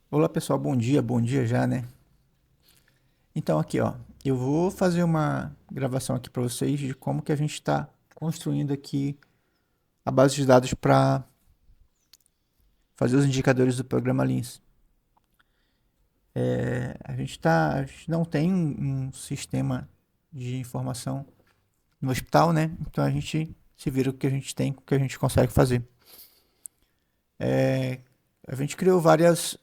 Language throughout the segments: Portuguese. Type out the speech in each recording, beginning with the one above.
Olá pessoal, bom dia já, né? Então aqui ó, eu vou fazer uma gravação aqui para vocês de como que a gente está construindo aqui a base de dados para fazer os indicadores do programa Lins. A gente não tem um sistema de informação no hospital, né? Então a gente se vira com o que a gente tem, com o que a gente consegue fazer. A gente criou várias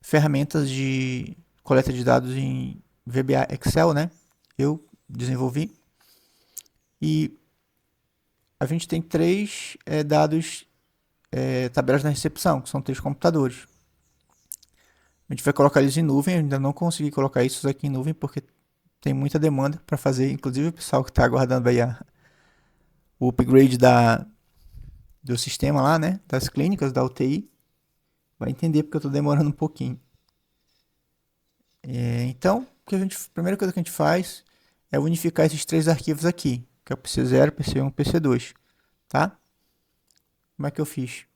ferramentas de coleta de dados em VBA Excel, né? Eu desenvolvi. E a gente tem três dados, tabelas na recepção, que são três computadores. A gente vai colocar eles em nuvem, eu ainda não consegui colocar isso aqui em nuvem porque tem muita demanda para fazer, inclusive o pessoal que está aguardando aí o upgrade do sistema lá, né, das clínicas, da UTI, vai entender porque eu estou demorando um pouquinho. Então, a primeira coisa que a gente faz é unificar esses três arquivos aqui, que é o PC0, PC1 e PC2, tá? Como é que eu fiz?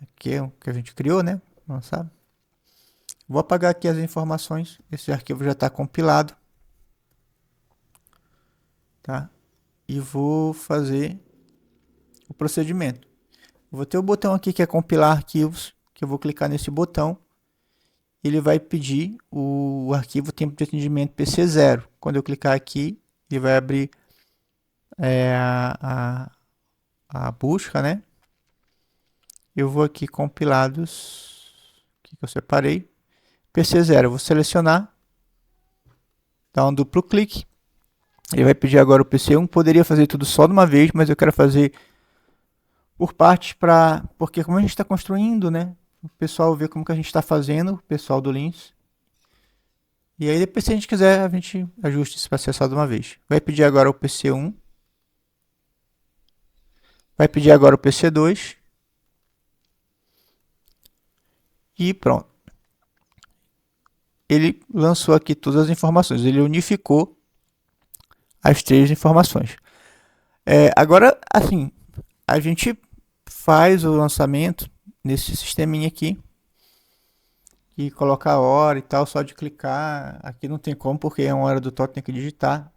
Aqui é o que a gente criou, né? Não sabe? Vou apagar aqui as informações. Esse arquivo já está compilado, tá? E vou fazer o procedimento. Vou ter o botão aqui que é compilar arquivos, que eu vou clicar nesse botão. Ele vai pedir o arquivo tempo de atendimento PC0. Quando eu clicar aqui, ele vai abrir a busca, né? Eu vou aqui compilados, que eu separei. PC0, eu vou selecionar, dar um duplo clique. Ele vai pedir agora o PC1. Poderia fazer tudo só de uma vez, mas eu quero fazer por partes porque como a gente está construindo, né? O pessoal vê como que a gente está fazendo, o pessoal do Lins. E aí depois, se a gente quiser, a gente ajusta isso para ser só de uma vez. Vai pedir agora o PC1. Vai pedir agora o PC2. E pronto. Ele lançou aqui todas as informações. Ele unificou as três informações. Agora, assim, a gente faz o lançamento nesse sisteminha aqui e coloca a hora e tal, só de clicar. Aqui não tem como, porque é uma hora do toque, tem que digitar.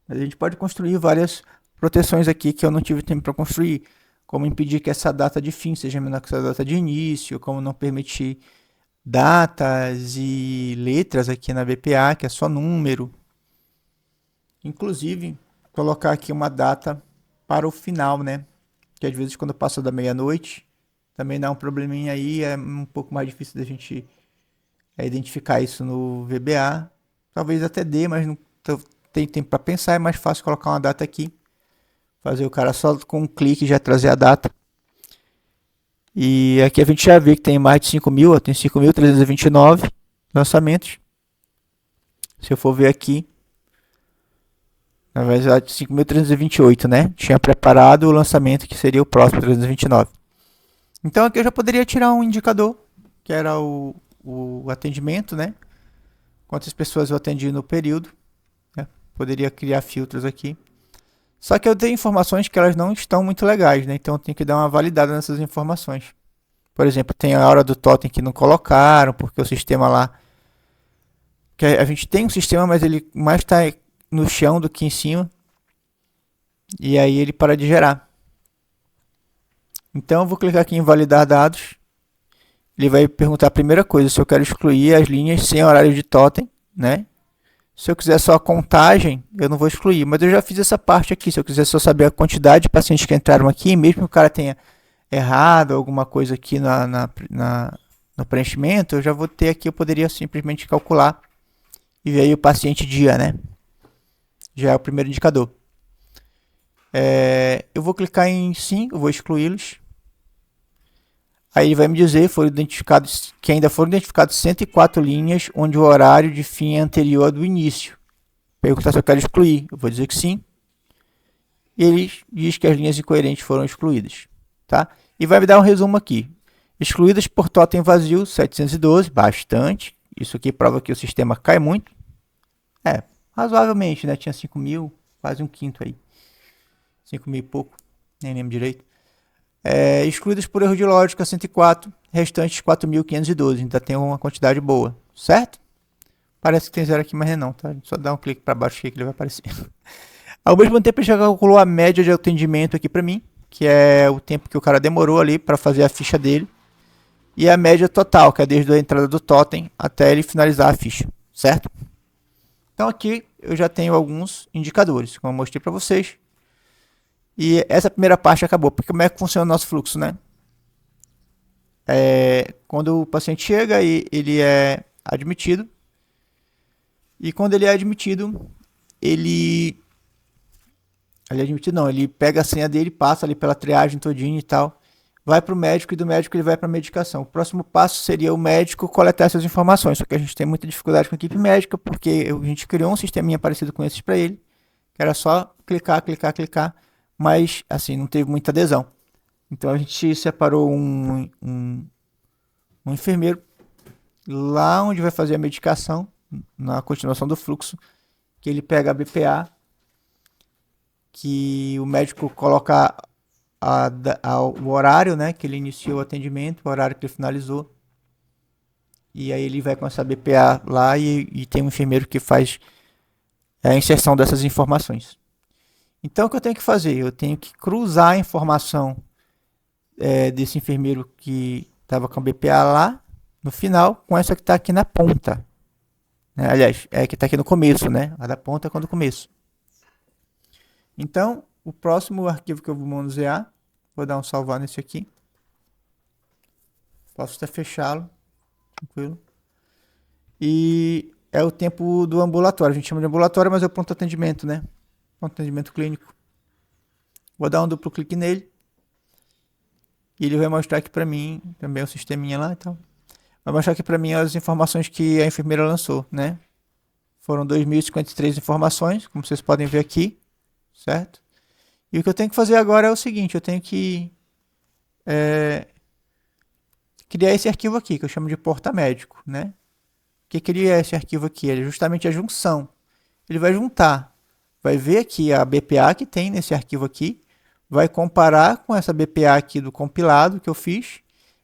Mas a gente pode construir várias proteções aqui que eu não tive tempo para construir, como impedir que essa data de fim seja menor que essa data de início, como não permitir datas e letras aqui na BPA, que é só número. Inclusive, colocar aqui uma data para o final, né? Que às vezes quando passa da meia-noite, também dá um probleminha aí, é um pouco mais difícil da gente identificar isso no VBA. Talvez até dê, mas não tem tempo para pensar, é mais fácil colocar uma data aqui. Fazer o cara só com um clique já trazer a data. E aqui a gente já vê que tem mais de 5.000, tem 5.329 lançamentos. Se eu for ver aqui, na verdade 5.328, né? Tinha preparado o lançamento que seria o próximo 329. Então aqui eu já poderia tirar um indicador, que era o atendimento, né? Quantas pessoas eu atendi no período. Né? Poderia criar filtros aqui. Só que eu tenho informações que elas não estão muito legais, né? Então eu tenho que dar uma validada nessas informações. Por exemplo, tem a hora do totem que não colocaram, porque o sistema lá. Que a gente tem um sistema, mas ele mais está no chão do que em cima. E aí ele para de gerar. Então eu vou clicar aqui em validar dados. Ele vai perguntar a primeira coisa, se eu quero excluir as linhas sem horário de totem, né? Se eu quiser só a contagem, eu não vou excluir, mas eu já fiz essa parte aqui. Se eu quiser só saber a quantidade de pacientes que entraram aqui, mesmo que o cara tenha errado alguma coisa aqui no preenchimento, eu já vou ter aqui, eu poderia simplesmente calcular e ver aí o paciente dia, né? Já é o primeiro indicador. Eu vou clicar em sim, eu vou excluí-los. Aí ele vai me dizer que ainda foram identificados 104 linhas onde o horário de fim é anterior ao do início. Perguntar se eu quero excluir. Eu vou dizer que sim. E ele diz que as linhas incoerentes foram excluídas. Tá? E vai me dar um resumo aqui. Excluídas por totem vazio, 712, bastante. Isso aqui prova que o sistema cai muito. Razoavelmente, né? Tinha 5.000, quase um quinto aí. 5.000 e pouco, nem lembro direito. Excluídas por erro de lógica 104, restantes 4.512. Ainda tem uma quantidade boa, certo? Parece que tem zero aqui, mas não, tá? Só dá um clique para baixo aqui que ele vai aparecer. Ao mesmo tempo, ele já calculou a média de atendimento aqui para mim, que é o tempo que o cara demorou ali para fazer a ficha dele, e a média total, que é desde a entrada do totem até ele finalizar a ficha, certo? Então aqui eu já tenho alguns indicadores, como eu mostrei para vocês. E essa primeira parte acabou, porque como é que funciona o nosso fluxo, né? Quando o paciente chega e ele é admitido, e quando ele é admitido, ele ele é admitido não, ele pega a senha dele, passa ali pela triagem todinha e tal, vai para o médico e do médico ele vai para a medicação. O próximo passo seria o médico coletar essas informações, só que a gente tem muita dificuldade com a equipe médica, porque a gente criou um sisteminha parecido com esses para ele, que era só clicar, clicar, clicar, mas assim, não teve muita adesão. Então a gente separou um enfermeiro lá onde vai fazer a medicação, na continuação do fluxo, que ele pega a BPA, que o médico coloca o horário, né, que ele iniciou o atendimento, o horário que ele finalizou, e aí ele vai com essa BPA lá e tem um enfermeiro que faz a inserção dessas informações. Então o que eu tenho que fazer? Eu tenho que cruzar a informação desse enfermeiro que estava com a BPA lá no final com essa que está aqui na ponta. Né? Aliás, que está aqui no começo, né? A da ponta é quando começo. Então, o próximo arquivo que eu vou manusear, vou dar um salvar nesse aqui. Posso até fechá-lo, tranquilo. E é o tempo do ambulatório. A gente chama de ambulatório, mas é o pronto atendimento, né? Pronto atendimento clínico. Vou dar um duplo clique nele. E ele vai mostrar aqui para mim, também o sisteminha lá e tal. Vai mostrar aqui para mim as informações que a enfermeira lançou, né? Foram 2.053 informações, como vocês podem ver aqui, certo? E o que eu tenho que fazer agora é o seguinte, eu tenho que criar esse arquivo aqui, que eu chamo de porta médico, né? O que seria esse arquivo aqui? Ele é justamente a junção. Ele vai juntar, vai ver aqui a BPA que tem nesse arquivo aqui, vai comparar com essa BPA aqui do compilado que eu fiz,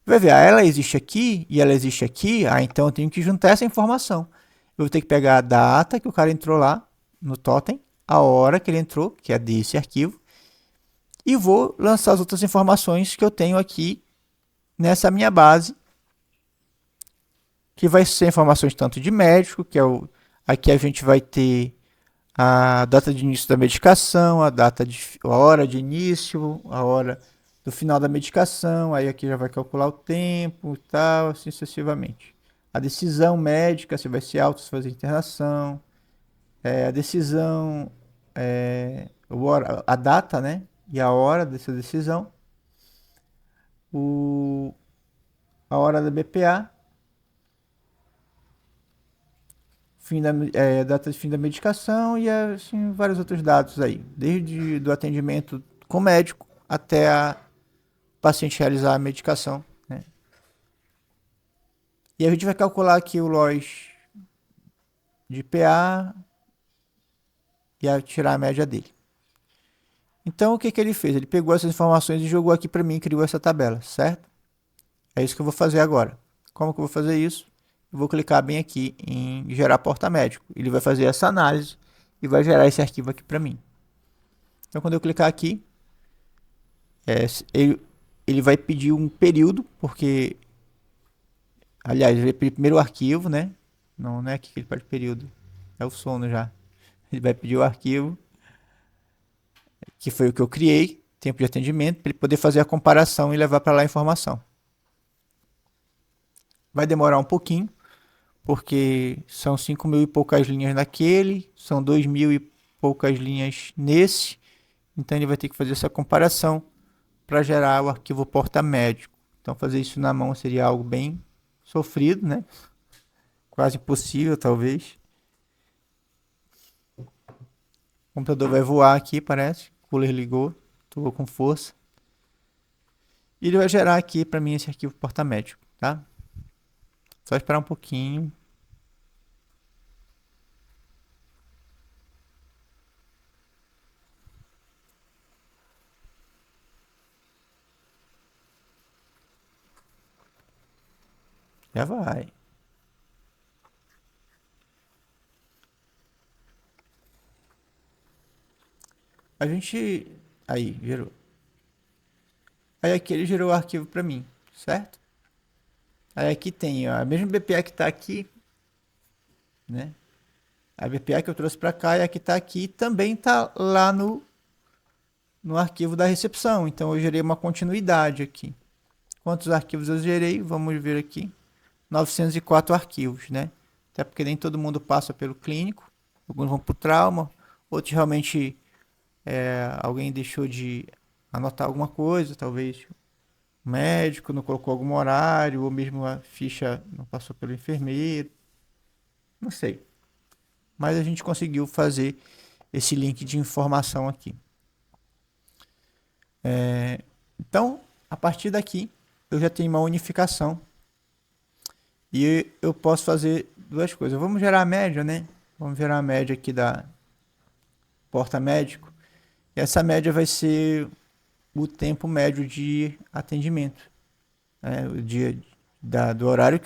vai ver, ela existe aqui e ela existe aqui, então eu tenho que juntar essa informação. Eu vou ter que pegar a data que o cara entrou lá no totem, a hora que ele entrou, que é desse arquivo, e vou lançar as outras informações que eu tenho aqui nessa minha base, que vai ser informações tanto de médico, que é aqui a gente vai ter a data de início da medicação, a hora de início, a hora do final da medicação, aí aqui já vai calcular o tempo e tal, assim sucessivamente. A decisão médica, se vai ser alta, se vai fazer internação, a decisão, a data, né? E a hora dessa decisão, o, a hora da BPA, data de fim da medicação e assim, vários outros dados aí, desde do atendimento com o médico até o paciente realizar a medicação. Né? E a gente vai calcular aqui o loss de PA e tirar a média dele. Então o que, que ele fez? Ele pegou essas informações e jogou aqui para mim, criou essa tabela, certo? É isso que eu vou fazer agora. Como que eu vou fazer isso? Eu vou clicar bem aqui em gerar porta médico. Ele vai fazer essa análise e vai gerar esse arquivo aqui para mim. Então quando eu clicar aqui, ele vai pedir um período, porque, aliás, ele vai pedir primeiro o arquivo, né? Não é aqui que ele pede período, é o sono já. Ele vai pedir o arquivo, que foi o que eu criei, tempo de atendimento, para ele poder fazer a comparação e levar para lá a informação. Vai demorar um pouquinho, porque são 5.000 e poucas linhas naquele, são 2.000 e poucas linhas nesse, então ele vai ter que fazer essa comparação para gerar o arquivo porta médico. Então fazer isso na mão seria algo bem sofrido, né? Quase impossível, talvez. O computador vai voar aqui, parece. O cooler ligou, estou com força. E ele vai gerar aqui para mim esse arquivo porta médico, tá? Só esperar um pouquinho. Já vai. A gente... Aí, gerou. Aí aqui ele gerou o arquivo para mim, certo? Aí aqui tem ó, a mesma BPA que está aqui, né? A BPA que eu trouxe para cá e a que está aqui também está lá no arquivo da recepção. Então eu gerei uma continuidade aqui. Quantos arquivos eu gerei? Vamos ver aqui. 904 arquivos, né? Até porque nem todo mundo passa pelo clínico. Alguns vão para o trauma. Outros realmente alguém deixou de anotar alguma coisa. Talvez o médico não colocou algum horário. Ou mesmo a ficha não passou pelo enfermeiro. Não sei. Mas a gente conseguiu fazer esse link de informação aqui. Então, a partir daqui, eu já tenho uma unificação e eu posso fazer duas coisas. Vamos gerar a média, né? Vamos gerar a média aqui da porta médico. E essa média vai ser o tempo médio de atendimento. Né? O dia do horário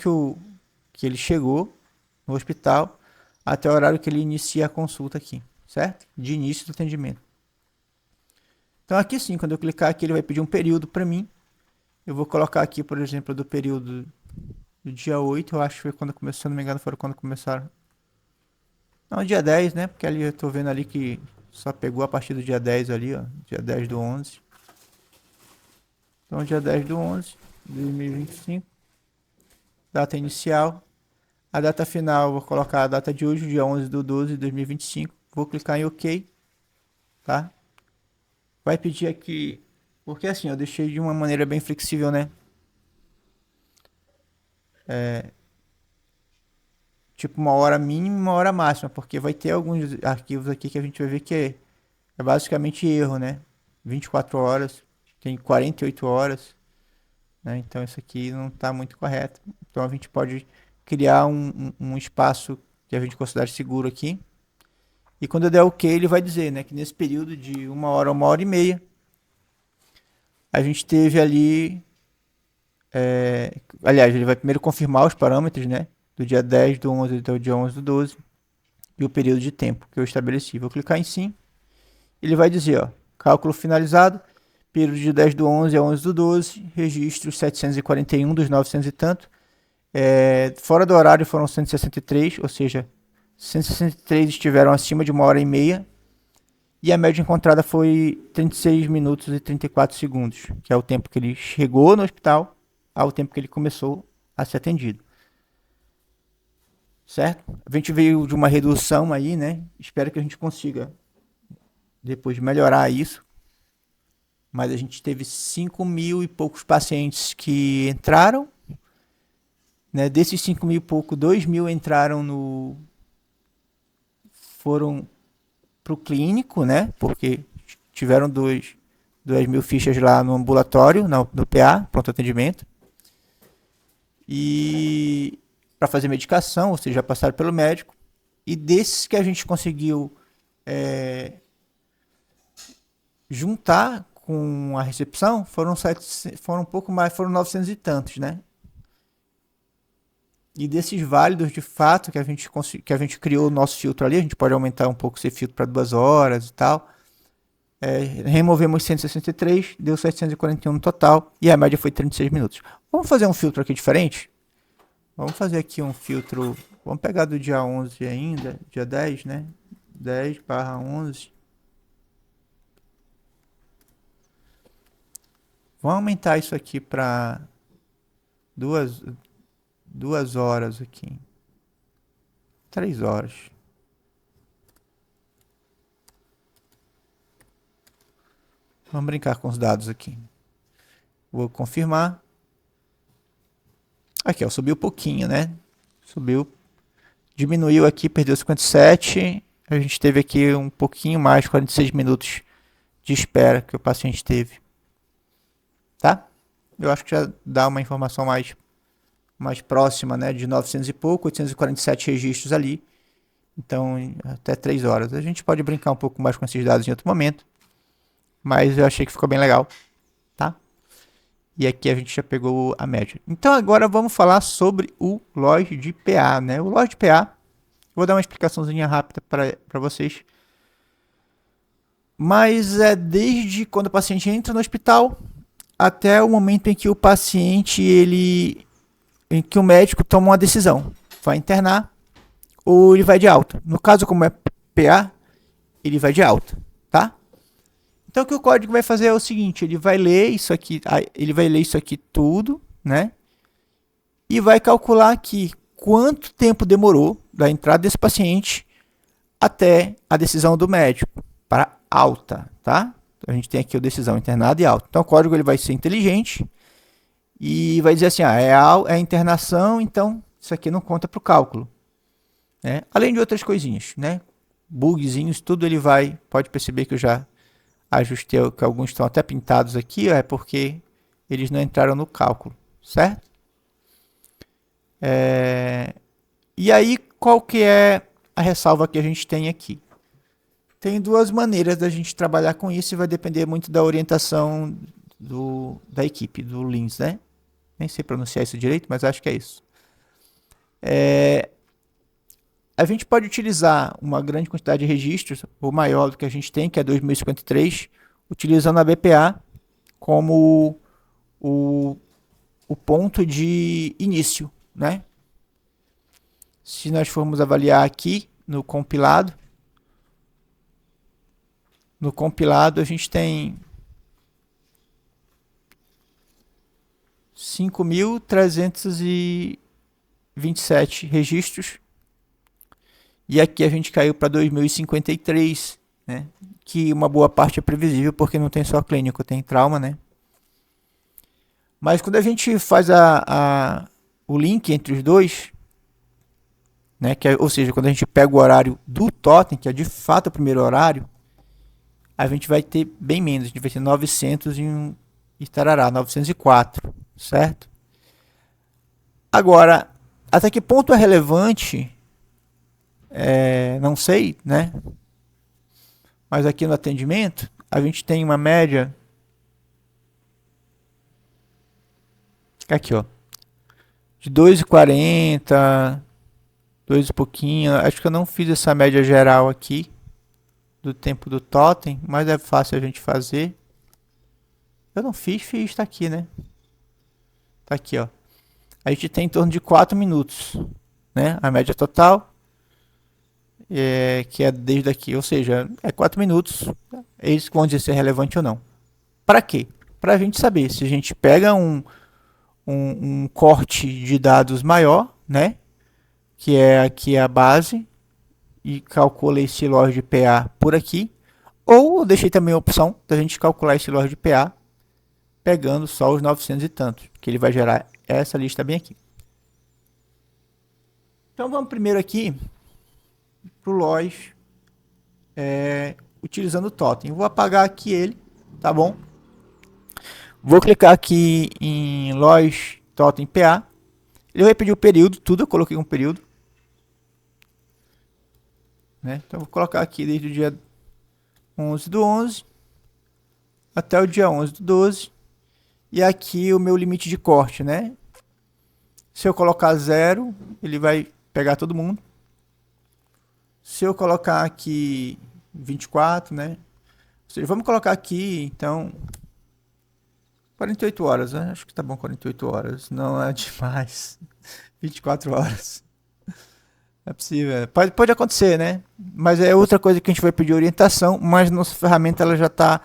que ele chegou no hospital até o horário que ele inicia a consulta aqui, certo? De início do atendimento. Então aqui sim, quando eu clicar aqui, ele vai pedir um período para mim. Eu vou colocar aqui, por exemplo, do período do dia 8, eu acho que foi quando começou, se não me engano, foram quando começaram. Não, dia 10, né? Porque ali eu tô vendo ali que só pegou a partir do dia 10 ali, ó. Dia 10 do 11. Então, dia 10 do 11 de 2025. Data inicial. A data final, vou colocar a data de hoje, dia 11 do 12 de 2025. Vou clicar em OK, tá? Vai pedir aqui, porque assim, eu deixei de uma maneira bem flexível, né? Tipo uma hora mínima e uma hora máxima, porque vai ter alguns arquivos aqui que a gente vai ver que é basicamente erro, né? 24 horas, tem 48 horas, né? Então isso aqui não está muito correto. Então a gente pode criar um espaço que a gente considere seguro aqui. E quando eu der OK, ele vai dizer, né, que nesse período de uma hora e meia, a gente teve ali... aliás, ele vai primeiro confirmar os parâmetros, né? Do dia 10 do 11 até o dia 11 do 12 e o período de tempo que eu estabeleci. Vou clicar em sim. Ele vai dizer, ó, cálculo finalizado, período de 10 do 11 a 11 do 12, registros 741 dos 900 e tanto. Fora do horário foram 163, ou seja, 163 estiveram acima de uma hora e meia. E a média encontrada foi 36 minutos e 34 segundos, que é o tempo que ele chegou no hospital ao tempo que ele começou a ser atendido. Certo? A gente veio de uma redução aí, né? Espero que a gente consiga depois melhorar isso. Mas a gente teve 5 mil e poucos pacientes que entraram. Né? Desses 5 mil e pouco, 2 mil entraram no... foram pro clínico, né? Porque tiveram 2 mil fichas lá no ambulatório, no PA, pronto atendimento. E para fazer medicação, ou seja, passaram pelo médico. E desses que a gente conseguiu juntar com a recepção, foram um pouco mais, foram 900 e tantos, né? E desses válidos, de fato, que a gente criou o nosso filtro ali, a gente pode aumentar um pouco esse filtro para 2 horas e tal. Removemos 163, deu 741 no total, e a média foi 36 minutos. Vamos fazer um filtro aqui diferente? Vamos fazer aqui um filtro, vamos pegar do dia 11 ainda, dia 10, né? 10/11. Vamos aumentar isso aqui para 2 horas aqui. 3 horas. Vamos brincar com os dados aqui. Vou confirmar. Aqui, ó, subiu um pouquinho, né? Subiu. Diminuiu aqui, perdeu 57. A gente teve aqui um pouquinho mais, 46 minutos de espera que o paciente teve. Tá? Eu acho que já dá uma informação mais próxima, né? De 900 e pouco, 847 registros ali. Então, até 3 horas. A gente pode brincar um pouco mais com esses dados em outro momento. Mas eu achei que ficou bem legal. Tá? E aqui a gente já pegou a média. Então agora vamos falar sobre o LOS de PA, né? O LOS de PA, vou dar uma explicaçãozinha rápida para vocês. Mas é desde quando o paciente entra no hospital até o momento em que o paciente, em que o médico toma uma decisão. Vai internar ou ele vai de alta. No caso, como é PA, ele vai de alta, tá? Então o que o código vai fazer é o seguinte, ele vai ler isso aqui tudo, né? E vai calcular aqui quanto tempo demorou da entrada desse paciente até a decisão do médico para alta, tá? A gente tem aqui a decisão internada e alta. Então o código ele vai ser inteligente e vai dizer assim, é a internação, então isso aqui não conta para o cálculo, né? Além de outras coisinhas, né? Bugzinhos, tudo ele vai, pode perceber que eu já ajustei, que alguns estão até pintados aqui, é porque eles não entraram no cálculo, certo? E aí, qual que é a ressalva que a gente tem aqui? Tem duas maneiras da gente trabalhar com isso e vai depender muito da orientação da equipe, do Lins, né? Nem sei pronunciar isso direito, mas acho que é isso. A gente pode utilizar uma grande quantidade de registros, ou maior do que a gente tem, que é 2053, utilizando a BPA como o ponto de início, né? Se nós formos avaliar aqui no compilado a gente tem 5.327 registros. E aqui a gente caiu para 2053, né? Que uma boa parte é previsível porque não tem só clínico, tem trauma, né? Mas quando a gente faz o link entre os dois, né? Ou seja, quando a gente pega o horário do totem, que é de fato o primeiro horário, a gente vai ter bem menos, a gente vai ter 900 e tarará, 904, certo? Agora, até que ponto é relevante, não sei, né? Mas aqui no atendimento, a gente tem uma média, aqui ó, de 2,40, 2 e pouquinho, acho que eu não fiz essa média geral aqui, do tempo do totem, mas é fácil a gente fazer. Eu não fiz, tá aqui, né? Tá aqui, ó. A gente tem em torno de 4 minutos, né? A média total, que é desde aqui, ou seja, é 4 minutos. Eles vão dizer se é relevante ou não. Para quê? Para a gente saber se a gente pega um corte de dados maior, né? Que é aqui a base, e calcula esse LOS de PA por aqui, ou eu deixei também a opção da gente calcular esse LOS de PA pegando só os 900 e tantos, que ele vai gerar essa lista bem aqui. Então vamos primeiro aqui para o LOS utilizando o totem. Eu vou apagar aqui ele, tá bom? Vou clicar aqui em LOS totem PA. Ele vai pedir o período, tudo eu coloquei um período. Né? Então vou colocar aqui desde o dia 11/11 até o dia 11/12. E aqui o meu limite de corte, né? Se eu colocar 0, ele vai pegar todo mundo. Se eu colocar aqui 24, né? Ou seja, vamos colocar aqui, então, 48 horas, né? Acho que tá bom 48 horas. Não é demais. 24 horas. É possível. Pode acontecer, né? Mas é outra coisa que a gente vai pedir orientação, mas nossa ferramenta ela já está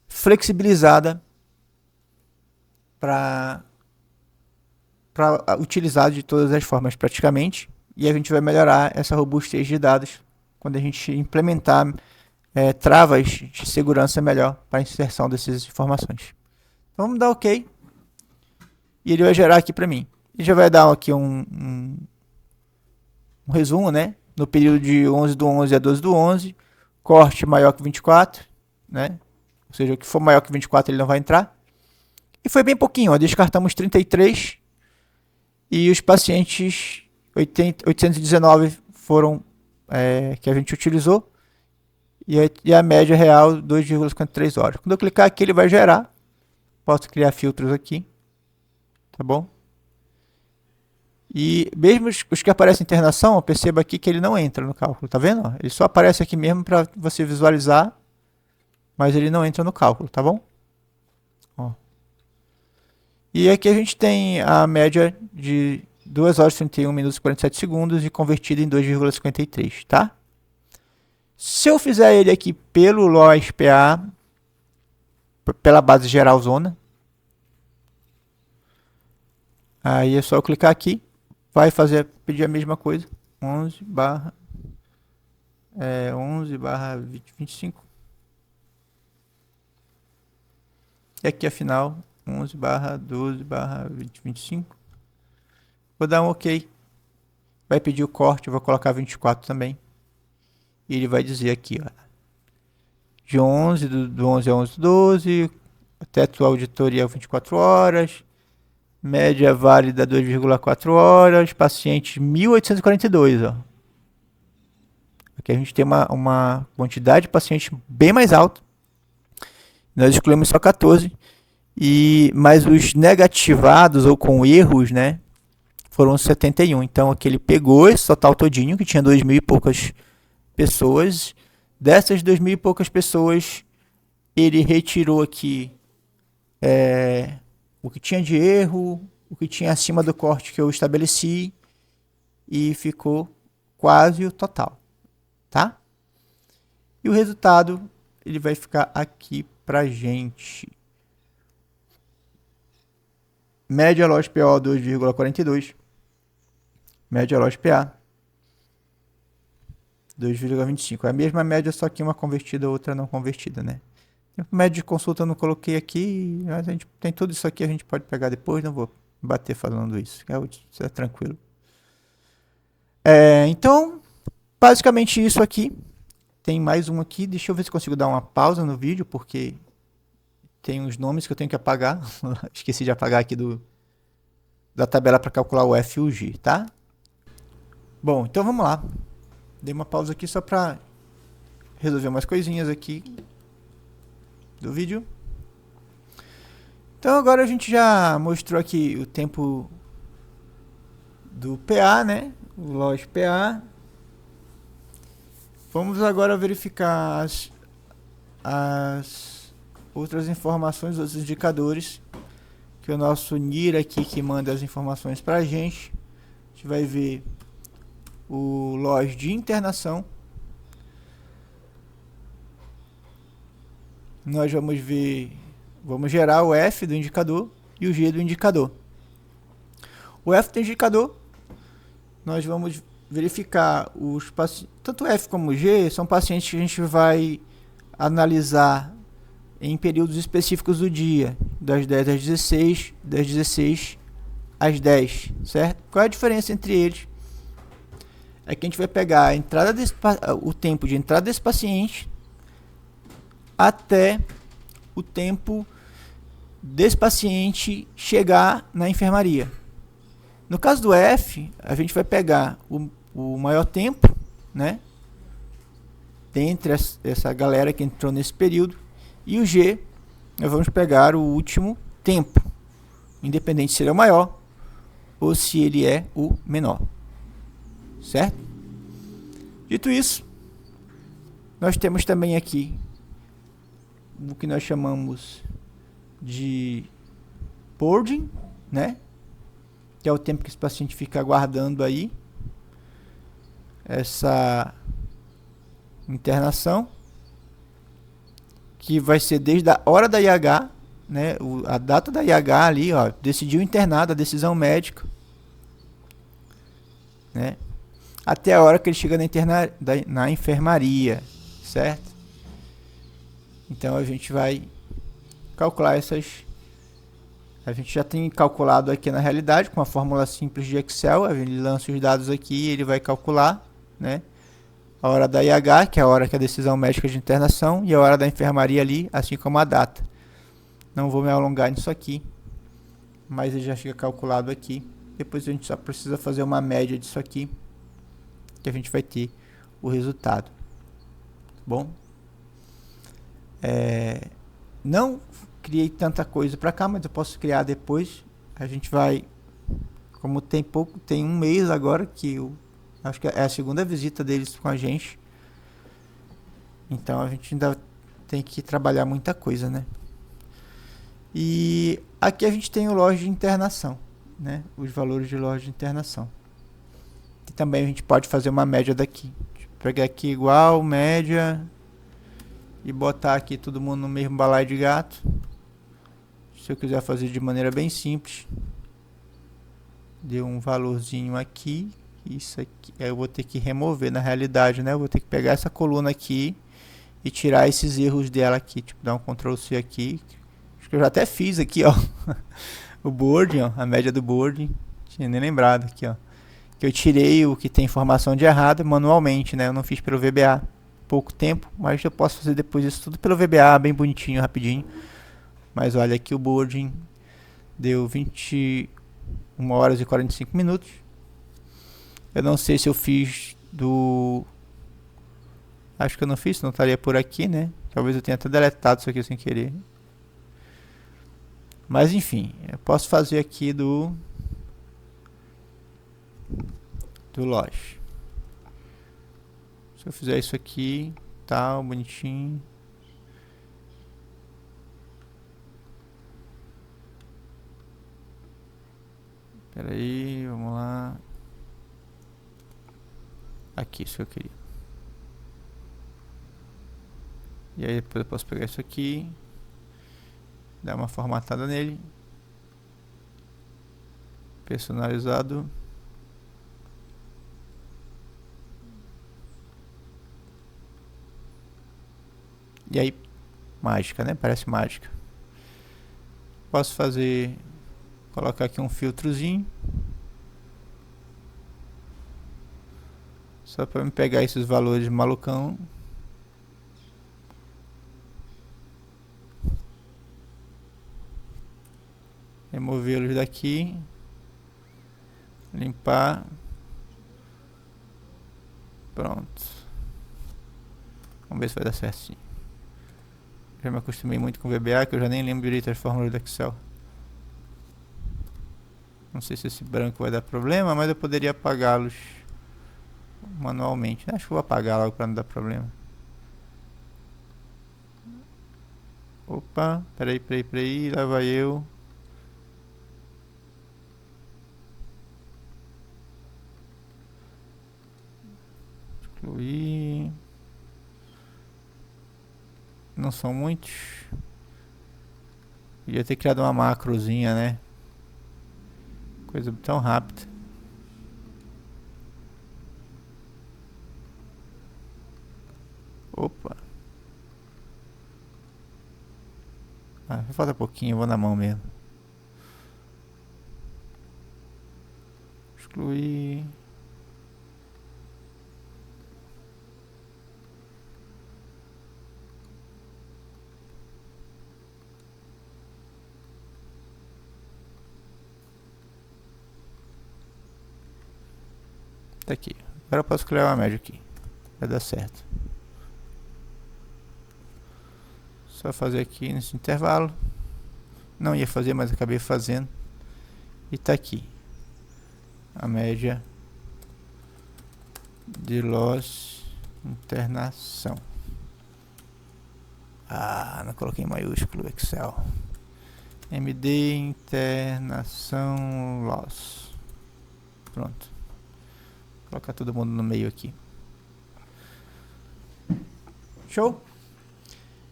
flexibilizada para utilizar de todas as formas praticamente. E a gente vai melhorar essa robustez de dados quando a gente implementar travas de segurança melhor para a inserção dessas informações. Então vamos dar OK. E ele vai gerar aqui para mim. Ele já vai dar aqui um resumo, né? No período de 11/11 a 12/11, corte maior que 24, né? Ou seja, o que for maior que 24 ele não vai entrar. E foi bem pouquinho, ó, descartamos 33 e os pacientes 819 foram que a gente utilizou e a média real 2,53 horas. Quando eu clicar aqui ele vai gerar posso criar filtros aqui, tá bom? E mesmo os que aparecem internação, perceba aqui que ele não entra no cálculo, tá vendo? Ele só aparece aqui mesmo para você visualizar, mas ele não entra no cálculo, tá bom? Ó. E aqui a gente tem a média de 2 horas 31 minutos e 47 segundos e convertido em 2,53, tá? Se eu fizer ele aqui pelo LOSPA, pela base geral zona, aí é só eu clicar aqui, vai pedir a mesma coisa, 11 barra 25. E aqui afinal 11 barra 12 barra 25. Vou dar um OK. Vai pedir o corte, eu vou colocar 24 também. E ele vai dizer aqui, ó, de 11, do 11 a 11 do 12, teto auditoria 24 horas, média válida 2,4 horas, paciente 1842, ó. Aqui a gente tem uma quantidade de paciente bem mais alta. Nós excluímos só 14, mas os negativados ou com erros, né, foram 71. Então aqui ele pegou esse total todinho, que tinha 2.000 e poucas pessoas. Dessas 2.000 e poucas pessoas, ele retirou aqui o que tinha de erro, o que tinha acima do corte que eu estabeleci, e ficou quase o total, tá? E o resultado ele vai ficar aqui pra gente. Média LOSPO 2,42. Média LOSPA 2,25. É a mesma média, só que uma convertida, outra não convertida, né? Média de consulta eu não coloquei aqui, mas a gente tem tudo isso aqui, a gente pode pegar depois, não vou bater falando isso, isso é tranquilo. Então, basicamente isso aqui. Tem mais um aqui, deixa eu ver se consigo dar uma pausa no vídeo, porque tem uns nomes que eu tenho que apagar. Esqueci de apagar aqui da tabela para calcular o F e o G, tá? Bom, então vamos lá. Dei uma pausa aqui só para resolver umas coisinhas aqui do vídeo. Então agora a gente já mostrou aqui o tempo do PA, né? O LOSPA. Vamos agora verificar as outras informações, outros indicadores, que o nosso NIR aqui que manda as informações para a gente vai ver o LOS de internação. Nós vamos gerar o F do indicador e o G do indicador. O F do indicador, nós vamos verificar os pacientes, tanto F como G, são pacientes que a gente vai analisar em períodos específicos do dia, das 10 às 16, das 16 às 10, certo? Qual é a diferença entre eles? É que a gente vai pegar o tempo de entrada desse paciente até o tempo desse paciente chegar na enfermaria. No caso do F, a gente vai pegar o maior tempo, né, dentre essa galera que entrou nesse período, e o G, nós vamos pegar o último tempo, independente se ele é o maior ou se ele é o menor, certo? Dito isso, nós temos também aqui o que nós chamamos de purging, né, que é o tempo que esse paciente fica aguardando aí essa internação, que vai ser desde a hora da IH, né, a data da IH ali, ó, decidiu internado, a decisão médica, né, até a hora que ele chega na enfermaria, certo? Então a gente vai calcular essas. A gente já tem calculado aqui na realidade com uma fórmula simples de Excel. Ele lança os dados aqui e ele vai calcular, né, a hora da IH, que é a hora que a decisão médica de internação, e a hora da enfermaria ali, assim como a data. Não vou me alongar nisso aqui, mas ele já fica calculado aqui. Depois a gente só precisa fazer uma média disso aqui, que a gente vai ter o resultado. Tá bom? Não criei tanta coisa para cá, mas eu posso criar depois. A gente vai, como tem pouco, tem um mês agora que eu acho que é a segunda visita deles com a gente. Então a gente ainda tem que trabalhar muita coisa, né? E aqui a gente tem o loja de internação, né? Os valores de loja de internação. E também a gente pode fazer uma média daqui. Deixa eu pegar aqui igual, média, e botar aqui todo mundo no mesmo balaio de gato. Se eu quiser fazer de maneira bem simples, deu um valorzinho aqui. Isso aqui eu vou ter que remover na realidade, né? Eu vou ter que pegar essa coluna aqui e tirar esses erros dela aqui, tipo, dar um Ctrl C aqui. Acho que eu já até fiz aqui, ó. O boarding, ó, a média do boarding. Tinha nem lembrado aqui, ó. Que eu tirei o que tem informação de errado manualmente, né? Eu não fiz pelo VBA. Pouco tempo, mas eu posso fazer depois isso tudo pelo VBA, bem bonitinho, rapidinho. Mas olha aqui o boarding deu 21 horas e 45 minutos. Eu não sei se eu fiz do... Acho que eu não fiz, não estaria por aqui, né? Talvez eu tenha até deletado isso aqui sem querer. Mas enfim, eu posso fazer aqui do loja. Se eu fizer isso aqui, tal, bonitinho. Espera aí, vamos lá. Aqui, isso que eu queria. E aí depois eu posso pegar isso aqui, dar uma formatada nele. Personalizado. E aí, mágica, né? Parece mágica. Posso fazer... Colocar aqui um filtrozinho. Só para me pegar esses valores malucão. Removê-los daqui. Limpar. Pronto. Vamos ver se vai dar certinho. Já me acostumei muito com o VBA, que eu já nem lembro direito as fórmulas do Excel. Não sei se esse branco vai dar problema, mas eu poderia apagá-los manualmente. Acho que vou apagar logo para não dar problema. Opa, peraí, lá vai eu. Excluir. Não são muitos. Podia ter criado uma macrozinha, né? Coisa tão rápida. Opa. Ah, falta pouquinho, eu vou na mão mesmo. Excluir. Tá aqui. Agora eu posso criar uma média aqui. Vai dar certo. Só fazer aqui nesse intervalo. Não ia fazer, mas acabei fazendo. E tá aqui. A média de loss internação. Ah, não coloquei em maiúsculo Excel. MD internação loss. Pronto. Vou colocar todo mundo no meio aqui. Show?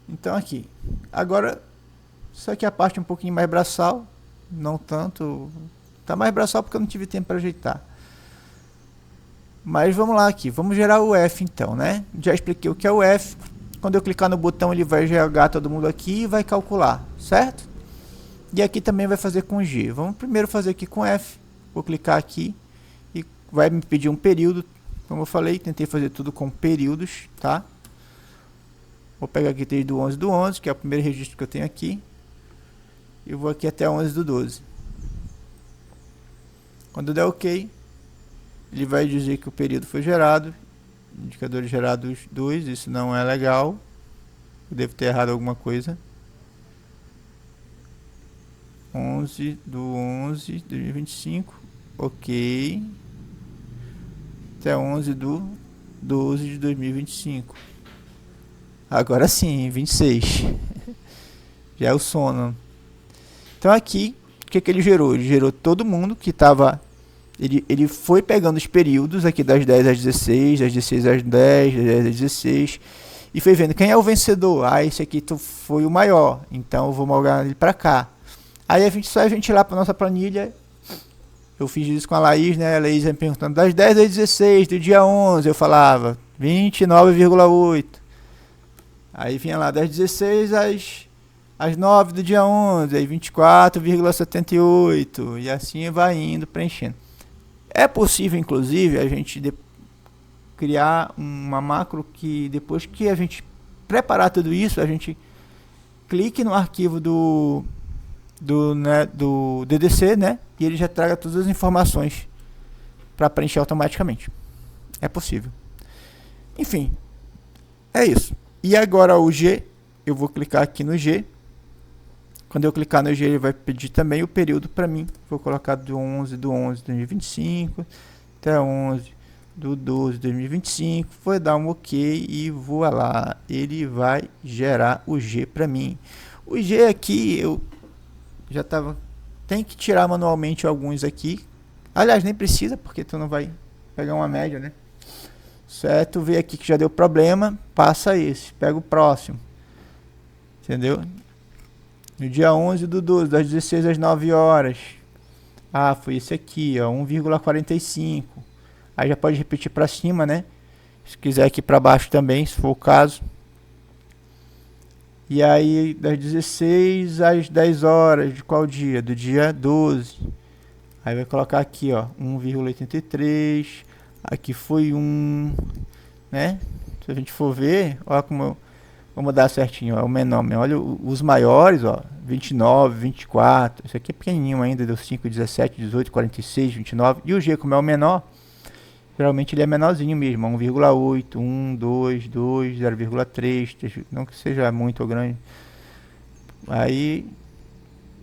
Então aqui. Agora, isso aqui é a parte um pouquinho mais braçal. Não tanto. Tá mais braçal porque eu não tive tempo para ajeitar. Mas vamos lá aqui. Vamos gerar o F então, né? Já expliquei o que é o F. Quando eu clicar no botão, ele vai jogar todo mundo aqui e vai calcular, certo? E aqui também vai fazer com G. Vamos primeiro fazer aqui com F. Vou clicar aqui e vai me pedir um período. Como eu falei, tentei fazer tudo com períodos, tá? Vou pegar aqui desde o 11 do 11, que é o primeiro registro que eu tenho aqui. E vou aqui até 11 do 12. Quando der OK, ele vai dizer que o período foi gerado. Indicadores gerados 2, isso não é legal. Eu devo ter errado alguma coisa. 11 do 11 de 2025. Ok. Até 11 do 12 de 2025. Agora sim, 26. Já é o sono. Então aqui, o que ele gerou? Ele gerou todo mundo que estava... Ele foi pegando os períodos aqui das 10 às 16, das 16 às 10, das 10 às 16, e foi vendo quem é o vencedor. Ah, esse aqui foi o maior, então eu vou malgar ele para cá. Aí a gente só ventilar para nossa planilha. Eu fiz isso com a Laís, né? A Laís me perguntando das 10 às 16 do dia 11, eu falava 29,8. Aí vinha lá das 16 às 9 do dia 11, aí 24,78, e assim vai indo, preenchendo. É possível, inclusive, a gente criar uma macro que depois que a gente preparar tudo isso, a gente clique no arquivo do DDC, né? E ele já traga todas as informações para preencher automaticamente. É possível. Enfim, é isso. E agora o G, eu vou clicar aqui no G. Quando eu clicar no G, ele vai pedir também o período para mim. Vou colocar do 11 de 2025 até 11 do 12 de 2025. Vou dar um OK e vou lá. Ele vai gerar o G para mim. O G aqui, eu já estava... Tem que tirar manualmente alguns aqui. Aliás, nem precisa, porque tu não vai pegar uma média, né? Certo, vê aqui que já deu problema, passa esse, pega o próximo. Entendeu? No dia 11 do 12, das 16 às 9 horas. Ah, foi esse aqui, ó, 1,45. Aí já pode repetir para cima, né? Se quiser aqui para baixo também, se for o caso. E aí, das 16 às 10 horas, de qual dia? Do dia 12. Aí vai colocar aqui, ó, 1,83. Aqui foi 1, né? Se a gente for ver, olha como eu vou mudar certinho, ó, o menor. Olha os maiores, ó, 29, 24. Esse aqui é pequenininho ainda, deu 5, 17, 18, 46, 29. E o G, como é o menor, geralmente ele é menorzinho mesmo, 1,8, 1, 2, 2, 0,3, não que seja muito ou grande. Aí,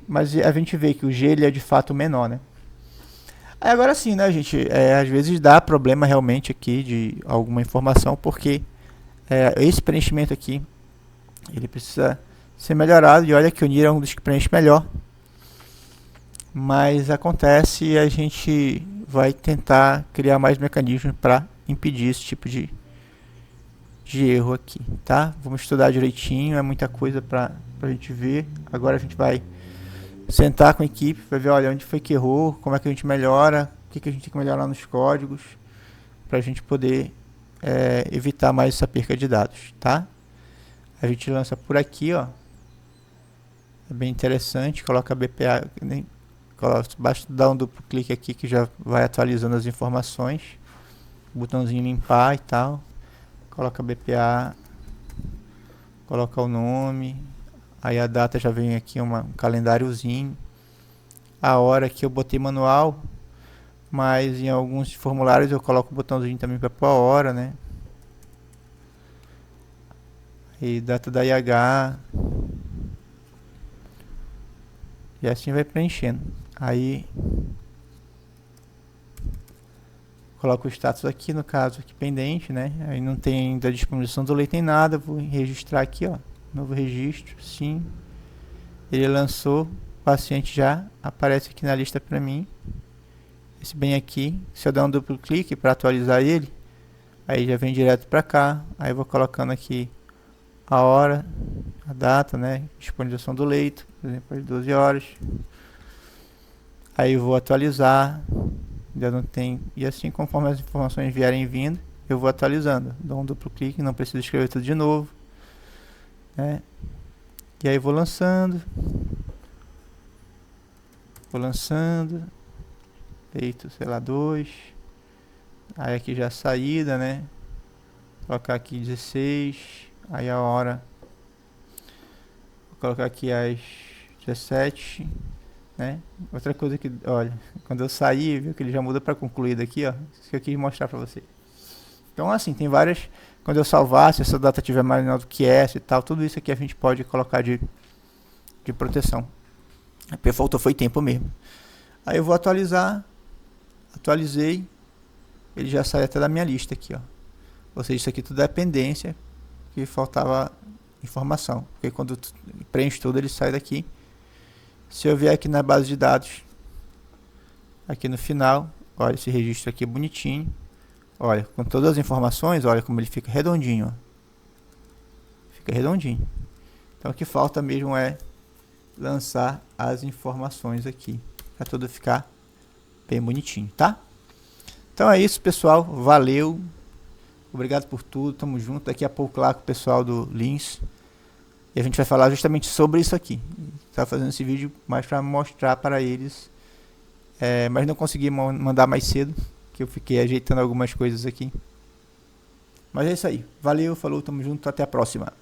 mas a gente vê que o G ele é de fato menor, né? Aí agora sim, né, gente? Às vezes dá problema realmente aqui de alguma informação, porque esse preenchimento aqui, ele precisa ser melhorado. E olha que o NIR é um dos que preenche melhor. Mas acontece e a gente vai tentar criar mais mecanismos para impedir esse tipo de erro aqui, tá? Vamos estudar direitinho, é muita coisa para a gente ver. Agora a gente vai sentar com a equipe, vai ver, olha, onde foi que errou, como é que a gente melhora, o que a gente tem que melhorar nos códigos, para a gente poder evitar mais essa perca de dados, tá? A gente lança por aqui, ó. É bem interessante, coloca BPA, basta dar um duplo clique aqui que já vai atualizando as informações. Botãozinho limpar e tal. Coloca BPA, coloca o nome, aí a data já vem aqui um calendáriozinho. A hora que eu botei manual, mas em alguns formulários eu coloco o botãozinho também para pôr a hora, né? E data da IH. E assim vai preenchendo. Aí coloco o status aqui, no caso aqui pendente, né? Aí não tem ainda a disponibilização do leite nem nada. Vou registrar aqui, ó. Novo registro, sim. Ele lançou, o paciente já aparece aqui na lista para mim. Esse bem aqui, se eu der um duplo clique para atualizar ele, aí já vem direto para cá. Aí eu vou colocando aqui a hora, a data, né? Disponibilização do leito, por exemplo, às 12 horas. Aí eu vou atualizar, ainda não tem, e assim conforme as informações vierem vindo, eu vou atualizando. Dou um duplo clique, não preciso escrever tudo de novo, né? E aí vou lançando, leito, sei lá, 2. Aí aqui já a saída, né? Colocar aqui 16, aí a hora, vou colocar aqui às 17, né? Outra coisa que, olha, quando eu sair, viu que ele já muda para concluído aqui, ó. Isso que eu quis mostrar para você. Então, assim, tem várias. Quando eu salvar, se essa data tiver mais menor do que essa e tal, tudo isso aqui a gente pode colocar de proteção. Faltou foi tempo mesmo. Aí eu vou atualizar. Atualizei. Ele já sai até da minha lista aqui, ó. Ou seja, isso aqui tudo é pendência, que faltava informação. Porque quando preenche tudo, ele sai daqui. Se eu vier aqui na base de dados, aqui no final, olha esse registro aqui bonitinho. Olha, com todas as informações, olha como ele fica redondinho, ó. Fica redondinho. Então o que falta mesmo é lançar as informações aqui, para tudo ficar bem bonitinho, tá? Então é isso, pessoal. Valeu. Obrigado por tudo. Tamo junto. Daqui a pouco lá com o pessoal do Lins. E a gente vai falar justamente sobre isso aqui. Tá fazendo esse vídeo mais para mostrar para eles. Mas não consegui mandar mais cedo, que eu fiquei ajeitando algumas coisas aqui. Mas é isso aí. Valeu, falou, tamo junto. Até a próxima.